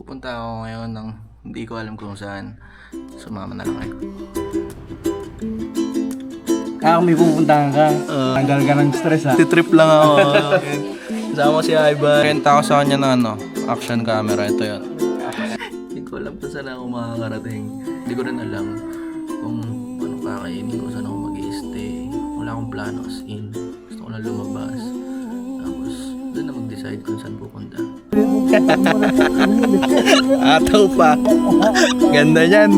Pupunta ako ngayon ng hindi ko alam kung saan. Sumama na lang kayo. Kung may pupuntahan ka, tanggal ka ng stress ha. Titrip lang ako. Kasama si Ivan. Renta ako sa kanya ng action camera. Ito yun. Hindi ko alam kung saan ako makakarating. Hindi ko rin alam kung anong kakainin ko, saan ako mag-i-stay. Wala akong plano as in. Gusto ko na lumabas. Tapos doon na mag-decide kung saan pupunta. Ataw pa. Ganda niyan.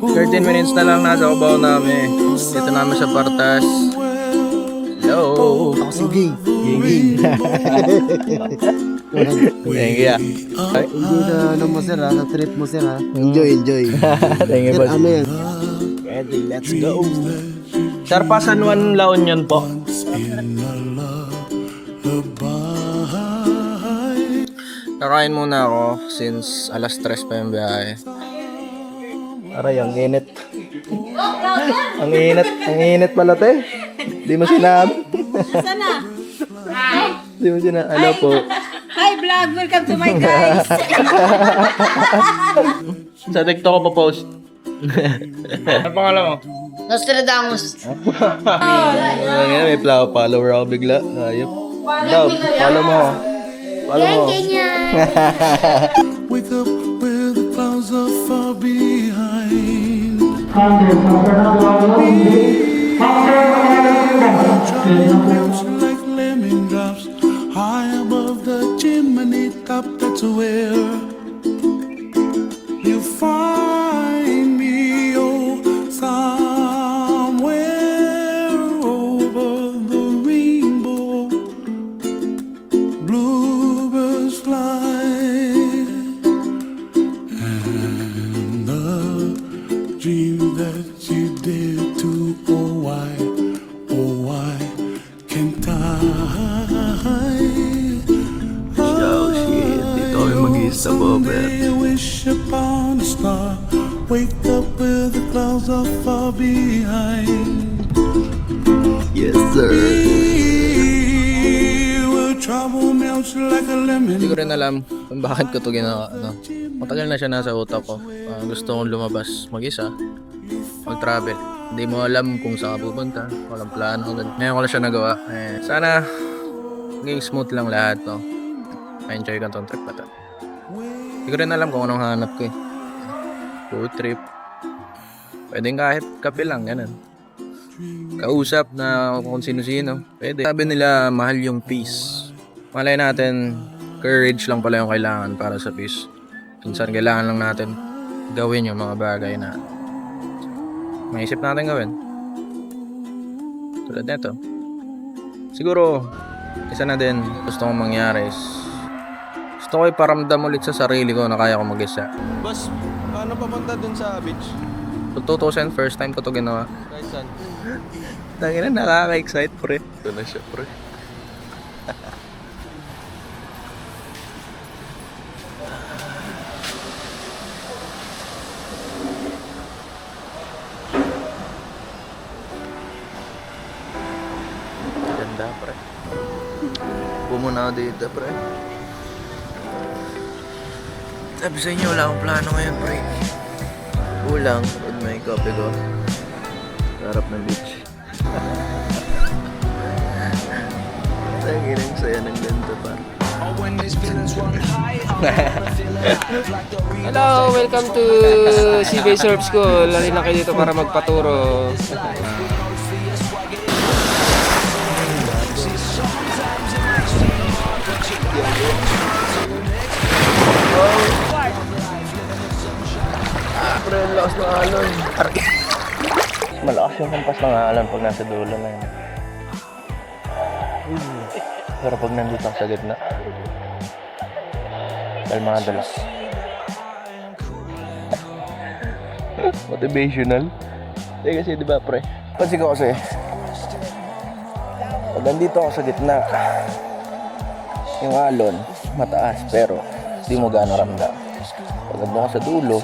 13 minutes na lang nasa Cubao namin. Dito namin sa Partas. Hello. Ako si Gay. Thank you. Enjoy sa ano mo sir ha, sa trip mo sir ha. Enjoy. Thank you, Sir, boss. ano yan? Ready, let's go. Sir, pa San Juan, La Union po. Kakain muna ako since alas 3 pa yung biyahe. Aray, ang init. Ang init pala, te. Di mo sinabi. Sana. Di mo sinabi. Ano po? Hi vlog, welcome to my guys. Sa TikTok ko pa post. Ano pangalan mo? Nostradamus. May follower ako bigla. Ayop. Daw, follow mo. Follow mo. Wake up where the clouds are far behind. Drops like lemon drops high above the chimney top. That's where you find me. Oh, somewhere over the rainbow, bluebirds fly. And the dream that you did to, oh why can't I? Oh shit, dito kami mag-iisa po, Someday I wish upon a star. Wake up where the clouds are far behind. Yes, sir. Where trouble melts like a lemon. Hindi ko rin alam kung bakit ko ito ginawa. No? Matagal na siya nasa utak ko. Gusto kong lumabas mag-isa. Mag-travel. Hindi mo alam kung saan ka pupunta. Walang plano. Ngayon ko lang siya nagawa. Sana maging smooth lang lahat. No? Ma-enjoy ka itong trip na ito. Hindi ko rin alam kung anong hanap ko eh. Road trip. Pwedeng kahit kape lang. Ganun. Kausap na kung sino-sino. Pwede. Sabi nila mahal yung peace. Malay natin courage lang pala yung kailangan para sa peace. Minsan kailangan lang natin gawin yung mga bagay na maisip natin gawin. Tulad nito. Siguro, isa na din gusto kong mangyari is gusto ko iparamdam ulit sa sarili ko na kaya ko mag-isa. Boss, paano papunta dun sa beach? 2000, first time ko to ginawa. Kahit saan? Tangina, nakaka-excite pre. Ito na siya pre. Ganda pre. Bumuna ako dito pre. Sabi sa inyo, wala akong plano ngayon pre. Kulang, with my coffee ko. Sarap ng beach. Tangin ang saya ng ganda pa. Hello, welcome to CBay Surf School. Lali na kayo dito para magpaturo. Pre, lakas ng alon. Malakas yung hampas ng alon pag nasa dulo na yun. Pero pag nandito sa gitna, kalmado lang. Motivational. Kasi diba pre, pansin ko kasi pag nandito ako sa gitna, yung alon mataas pero di mo gano'ng ramdam. Pag nandito ka sa dulo,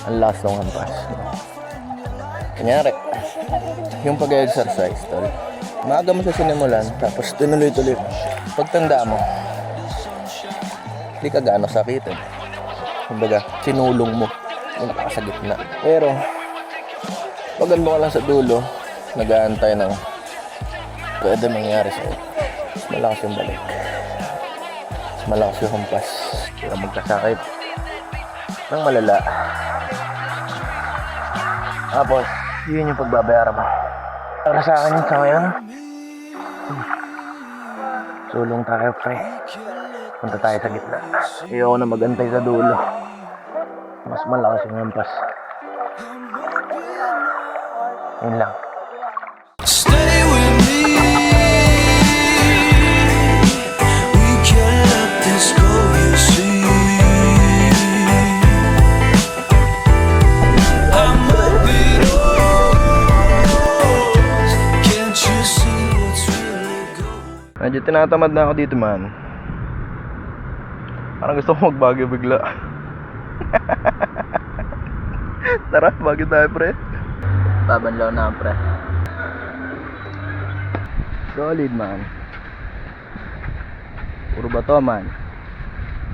ang lakas ng hampas. Kanyari, yung pag-exercise tol, maaga mo sa sinimulan tapos tinuloy-tuloy mo. pagtanda mo, hindi ka gaano sakitin. Kumbaga, sinulong mo yung nasa gitna. Pero, pag ando ka lang sa dulo, nag-aantay ng pwede mangyari sa'yo. Mas malakas yung balik. Mas malakas yung hampas. Kaya magkasakit ng malala. Tapos, yun yung pagbabayaran mo. Para sa akin yun sa ngayon. Sulong tayo, pre. Punta tayo sa gitna. Ayoko na magantay sa dulo. Mas malakas yung hampas. Yun lang. Stay with me. We can't let this go, you see. I'm up in arms. Can't you see what's really going? Medyo tinatamad na ako dito, man. Parang gusto ko magbagyo bigla. Tara, bagyo tayo, pre. Babanlaw na, pre. Solid, man. Puro bato, man.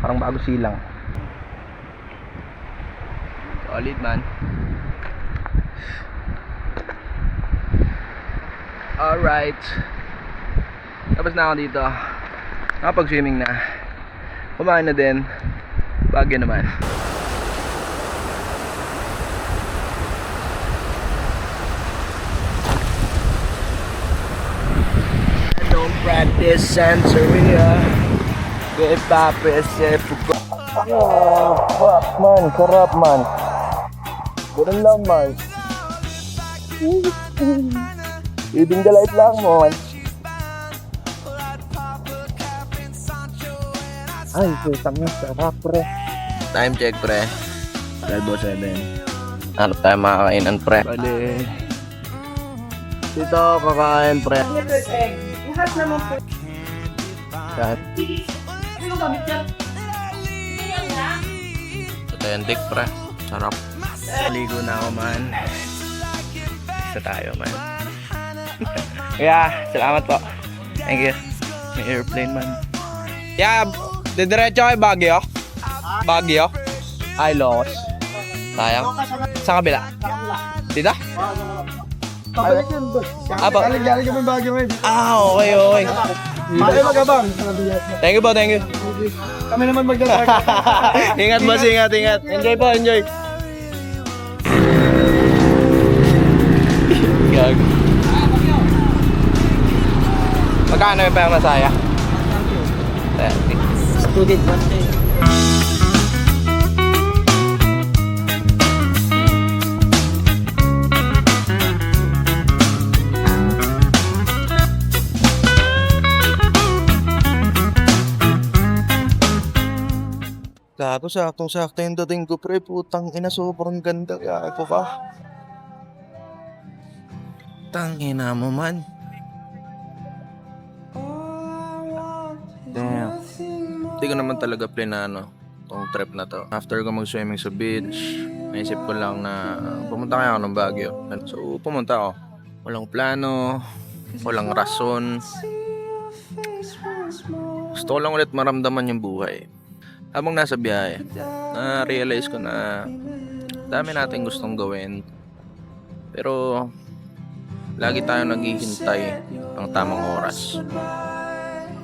Parang bago silang. Solid, man. Alright. Tapos na ako dito. Nakapag-swimming na. Kumain na din. Bagyo naman. Don't practice Santeria. Get papes, oh, fuck, man. Sarap, man. Ganun lang, man. Ibing delight lang, man. Ay, putang na, sarap, pre. Time check, pre. 12:07. Hanap tayo makakainan, pre. Bali. Dito ako kakain, pre. Lahat naman po. Kahit Ano ba, Victor? authentic, pre. Sarap. Ligo na ako, man. Isa tayo, man. Kaya, salamat po. Thank you. May airplane, man. Yeah, didiretso kay Baguio. Baguio. Ay, Locos. Sayang. Sa kabila. Dito? Pabalik yun, boss. Galing kami bagyo ngayon. Okay, okay. Tayo magabang. Thank you po, thank you. Kami naman magdala. Ingat boss, ingat, ingat. Enjoy po, enjoy. Gag. Magkano yung pera masaya? 30. Student ba? Gago, saktong-sakto yung dating ko, pre. Putang ina, sobrang ganda. Kaya ako ka. Tangina mo, man. Damn. Hindi ko naman talaga plinano tong trip na to. After ko mag-swimming sa beach, naisip ko lang na pumunta kaya ako ng Baguio. So, pumunta ako. Walang plano, walang rason. Gusto ko lang ulit maramdaman yung buhay. Habang nasa biyahe, na-realize ko na dami natin gustong gawin. Pero, lagi tayo naghihintay ng tamang oras.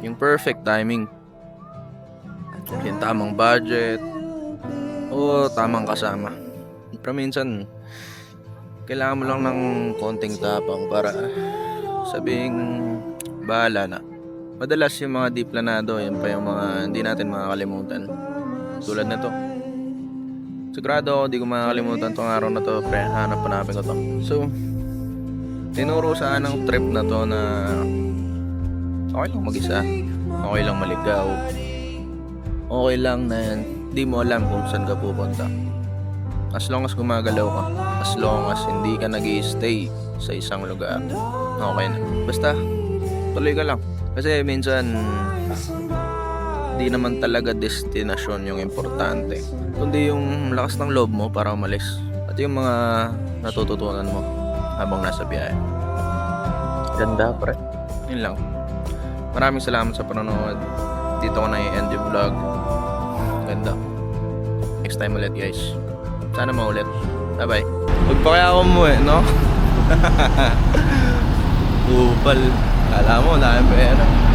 Yung perfect timing. Yung tamang budget. O tamang kasama. Pero minsan, kailangan mo lang ng konting tapang para sabing bahala na. Madalas yung mga di planado, yun pa yung mga hindi natin makakalimutan. Tulad na to. Sigurado ako di ko makakalimutan tong araw na to, pre. Hanapin ko to. So, tinuro sa ng trip na to na okay lang mag-isa. Okay lang maligaw. Okay lang na di mo alam kung saan ka pupunta. As long as gumagalaw ka. As long as hindi ka nag-i-stay sa isang lugar. Okay na. Basta, tuloy ka lang. Kasi minsan, di naman talaga destinasyon yung importante. Kundi yung lakas ng loob mo para umalis. At yung mga natututunan mo habang nasa biyahe. Ganda, pre. Yun lang. Maraming salamat sa panonood. Dito ko na i-end yung vlog. Ganda. Next time ulit guys. Sana maulit. Bye-bye. Huwag pa kaya ako mo no? Upal. Kala mo, dami pera.